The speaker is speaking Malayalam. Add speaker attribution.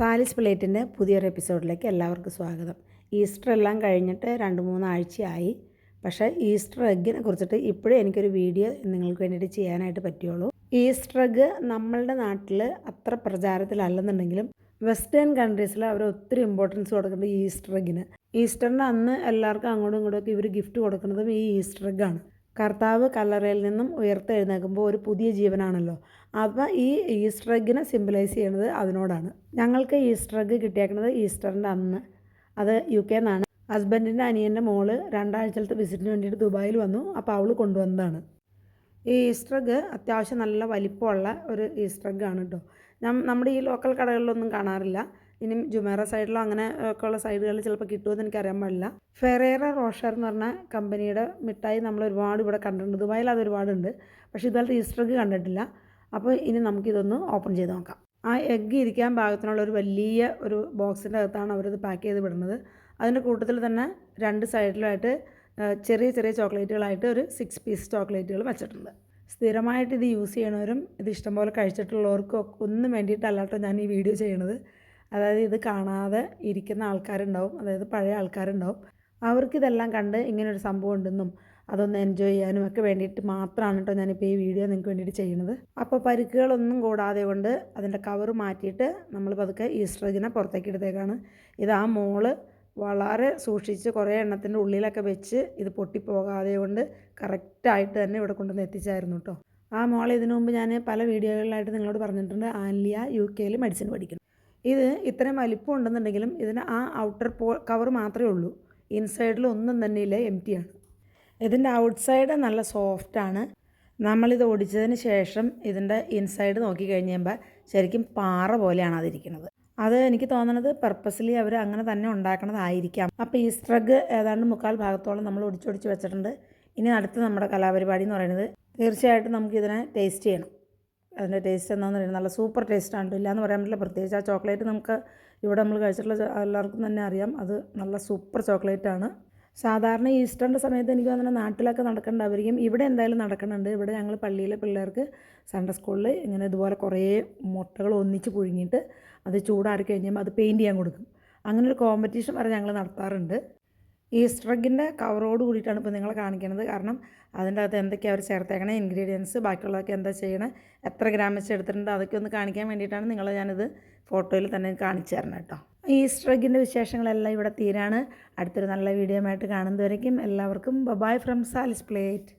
Speaker 1: സാലിസ് പ്ലേറ്റിൻ്റെ പുതിയൊരു എപ്പിസോഡിലേക്ക് എല്ലാവർക്കും സ്വാഗതം. ഈസ്റ്റർ എല്ലാം കഴിഞ്ഞിട്ട് 2-3 ആഴ്ചയായി. പക്ഷേ ഈസ്റ്റർ എഗ്ഗിനെ കുറിച്ചിട്ട് ഇപ്പോഴും എനിക്കൊരു വീഡിയോ നിങ്ങൾക്ക് വേണ്ടിയിട്ട് ചെയ്യാനായിട്ട് പറ്റുള്ളൂ. ഈസ്റ്റർ എഗ്ഗ് നമ്മളുടെ നാട്ടിൽ അത്ര പ്രചാരത്തിലല്ലെന്നുണ്ടെങ്കിലും വെസ്റ്റേൺ കൺട്രീസിൽ അവർ ഒത്തിരി ഇമ്പോർട്ടൻസ് കൊടുക്കുന്നത് ഈസ്റ്റർ എഗ്ഗിന്. ഈസ്റ്ററിൻ്റെ അന്ന് എല്ലാവർക്കും അങ്ങോട്ടും ഇങ്ങോട്ടും ഇവർ ഗിഫ്റ്റ് കൊടുക്കുന്നതും ഈ ഈസ്റ്റർ എഗ്ഗാണ്. കർത്താവ് കല്ലറയിൽ നിന്നും ഉയർത്തെഴുന്നേൽക്കുമ്പോൾ ഒരു പുതിയ ജീവനാണല്ലോ. അപ്പോൾ ഈ ഈസ്റ്റർ എഗ്ഗിനെ സിംബലൈസ് ചെയ്യുന്നത് അതിനോടാണ്. ഞങ്ങൾക്ക് ഈസ്റ്റർ എഗ്ഗ് കിട്ടിയേക്കുന്നത് ഈസ്റ്ററിൻ്റെ അന്ന്. അത് UK നിന്നാണ്. ഹസ്ബൻഡിൻ്റെ അനിയൻ്റെ മോള് 2 ആഴ്ചത്തെ വിസിറ്റിന് വേണ്ടിയിട്ട് ദുബായിൽ വന്നു. അപ്പോൾ അവൾ കൊണ്ടുവന്നതാണ്. ഈ ഈസ്റ്റർ എഗ്ഗ് അത്യാവശ്യം നല്ല വലിപ്പമുള്ള ഒരു ഈസ്റ്റർ എഗ്ഗാണ് കേട്ടോ. നമ്മുടെ ഈ ലോക്കൽ കടകളിലൊന്നും കാണാറില്ല. ഇനി ജുമേറ സൈഡിലോ അങ്ങനെ ഒക്കെ ഉള്ള സൈഡുകളിൽ ചിലപ്പോൾ കിട്ടുമെന്ന് എനിക്കറിയാൻ പാടില്ല. ഫെറേറ റോഷർ എന്ന് പറഞ്ഞ കമ്പനിയുടെ മിഠായി നമ്മൾ ഒരുപാട് ഇവിടെ കണ്ടിട്ടുണ്ട്. ദുബായിൽ അത് ഒരുപാടുണ്ട്. പക്ഷേ ഇതുപോലത്തെ ഈസ്റ്റർ എഗ്ഗ് കണ്ടിട്ടില്ല. അപ്പോൾ ഇനി നമുക്കിതൊന്ന് ഓപ്പൺ ചെയ്ത് നോക്കാം. ആ എഗ്ഗ് ഇരിക്കാൻ പാകത്തിനുള്ള ഒരു വലിയ ഒരു ബോക്സിൻ്റെ അകത്താണ് അവരത് പാക്ക് ചെയ്ത് വിടുന്നത്. അതിൻ്റെ കൂട്ടത്തിൽ തന്നെ 2 സൈഡിലായിട്ട് ചെറിയ ചെറിയ ചോക്ലേറ്റുകളായിട്ട് ഒരു 6 പീസ് ചോക്ലേറ്റുകൾ വെച്ചിട്ടുണ്ട്. സ്ഥിരമായിട്ട് ഇത് യൂസ് ചെയ്യണവരും ഇത് ഇഷ്ടംപോലെ കഴിച്ചിട്ടുള്ളവർക്കും ഒന്നും വേണ്ടിയിട്ടല്ല കേട്ടോ ഞാൻ ഈ വീഡിയോ ചെയ്യണത്. അതായത് ഇത് കാണാതെ ഇരിക്കുന്ന ആൾക്കാരുണ്ടാവും, അതായത് പഴയ ആൾക്കാരുണ്ടാവും. അവർക്കിതെല്ലാം കണ്ട് ഇങ്ങനൊരു സംഭവം ഉണ്ടെന്നും അതൊന്ന് എൻജോയ് ചെയ്യാനും ഒക്കെ വേണ്ടിയിട്ട് മാത്രമാണ് കേട്ടോ ഞാനിപ്പോൾ ഈ വീഡിയോ നിങ്ങൾക്ക് വേണ്ടിയിട്ട് ചെയ്യുന്നത്. അപ്പോൾ പരിക്കുകളൊന്നും കൂടാതെ കൊണ്ട് അതിൻ്റെ കവർ മാറ്റിയിട്ട് നമ്മൾ പതുക്കെ ഈസ്റ്റർ എഗ്ഗിനെ പുറത്തേക്ക് എടുത്തേക്കാണ്. ഇത് ആ മോള് വളരെ സൂക്ഷിച്ച് കുറേ എണ്ണത്തിൻ്റെ ഉള്ളിലൊക്കെ വെച്ച് ഇത് പൊട്ടിപ്പോകാതെ കൊണ്ട് കറക്റ്റായിട്ട് തന്നെ ഇവിടെ കൊണ്ടുവന്ന് എത്തിച്ചായിരുന്നു കേട്ടോ. ആ മോൾ ഇതിനു മുമ്പ് ഞാൻ പല വീഡിയോകളിലായിട്ട് നിങ്ങളോട് പറഞ്ഞിട്ടുണ്ട്. ആൻലിയ UK മെഡിസിൻ പഠിക്കുന്നു. ഇത് ഇത്രയും വലിപ്പം ഉണ്ടെന്നുണ്ടെങ്കിലും ഇതിന് ആ ഔട്ടർ കവർ മാത്രമേ ഉള്ളൂ. ഇൻസൈഡിൽ ഒന്നും തന്നെ ഇല്ല, എംറ്റിയാണ്. ഇതിൻ്റെ ഔട്ട്സൈഡ് നല്ല സോഫ്റ്റാണ്. നമ്മളിത് ഒടിച്ചതിന് ശേഷം ഇതിൻ്റെ ഇൻസൈഡ് നോക്കി കഴിയുമ്പോൾ ശരിക്കും പാറ പോലെയാണ് അതിരിക്കുന്നത്. അത് എനിക്ക് തോന്നുന്നത് പർപ്പസ്ലി അവർ അങ്ങനെ തന്നെ ഉണ്ടാക്കണതായിരിക്കാം. അപ്പോൾ ഈസ്റ്റർ എഗ്ഗ് ഏതാണ്ട് 3/4 ഭാഗത്തോളം നമ്മൾ ഒടിച്ചൊടിച്ച് വെച്ചിട്ടുണ്ട്. ഇനി അടുത്ത നമ്മുടെ കലാപരിപാടി എന്ന് പറയുന്നത് തീർച്ചയായിട്ടും നമുക്കിതിനെ ടേസ്റ്റ് ചെയ്യണം. അതിൻ്റെ ടേസ്റ്റ് എന്താണെന്ന് പറയുന്നത് നല്ല സൂപ്പർ ടേസ്റ്റാണ്. ഇല്ലയെന്ന് പറയാൻ പറ്റില്ല. പ്രത്യേകിച്ച് ആ ചോക്ലേറ്റ് നമുക്ക് ഇവിടെ നമ്മൾ കഴിച്ചിട്ടുള്ള എല്ലാവർക്കും തന്നെ അറിയാം. അത് നല്ല സൂപ്പർ ചോക്ലേറ്റാണ്. സാധാരണ ഈസ്റ്ററിൻ്റെ സമയത്ത് എനിക്ക് തോന്നുന്നത് നാട്ടിലൊക്കെ നടക്കേണ്ടവരിക്കും. ഇവിടെ എന്തായാലും നടക്കുന്നുണ്ട്. ഇവിടെ ഞങ്ങൾ പള്ളിയിലെ പിള്ളേർക്ക് സൺഡേ സ്കൂളിൽ ഇങ്ങനെ ഇതുപോലെ കുറേ മുട്ടകൾ ഒന്നിച്ച് പുഴുങ്ങിയിട്ട് അത് ചൂടാറി കഴിഞ്ഞാൽ അത് പെയിൻറ്റ് ചെയ്യാൻ കൊടുക്കും. അങ്ങനെ ഒരു കോമ്പറ്റീഷൻ വരെ ഞങ്ങൾ നടത്താറുണ്ട്. ഈസ്റ്റർ എഗ്ഗിൻ്റെ കവറോട് കൂടിയിട്ടാണ് ഇപ്പോൾ നിങ്ങളെ കാണിക്കുന്നത്. കാരണം അതിൻ്റെ അകത്ത് എന്തൊക്കെയാണ് അവർ ചേർത്തേക്കണേ, ഇൻഗ്രീഡിയൻസ്, ബാക്കിയുള്ളതൊക്കെ എന്താ ചെയ്യണേ, എത്ര ഗ്രാം വെച്ച് എടുത്തിട്ടുണ്ട്, അതൊക്കെ ഒന്ന് കാണിക്കാൻ വേണ്ടിയിട്ടാണ് നിങ്ങളെ ഞാനിത് ഫോട്ടോയിൽ തന്നെ കാണിച്ചു തരണം കേട്ടോ. ഈസ്റ്റർ എഗ്ഗിൻ്റെ വിശേഷങ്ങളെല്ലാം ഇവിടെ തീരാണ്. അടുത്തൊരു നല്ല വീഡിയോ ആയിട്ട് കാണുന്നതുവരേക്കും എല്ലാവർക്കും ബൈ ഫ്രം സാലിസ് പ്ലേറ്റ്.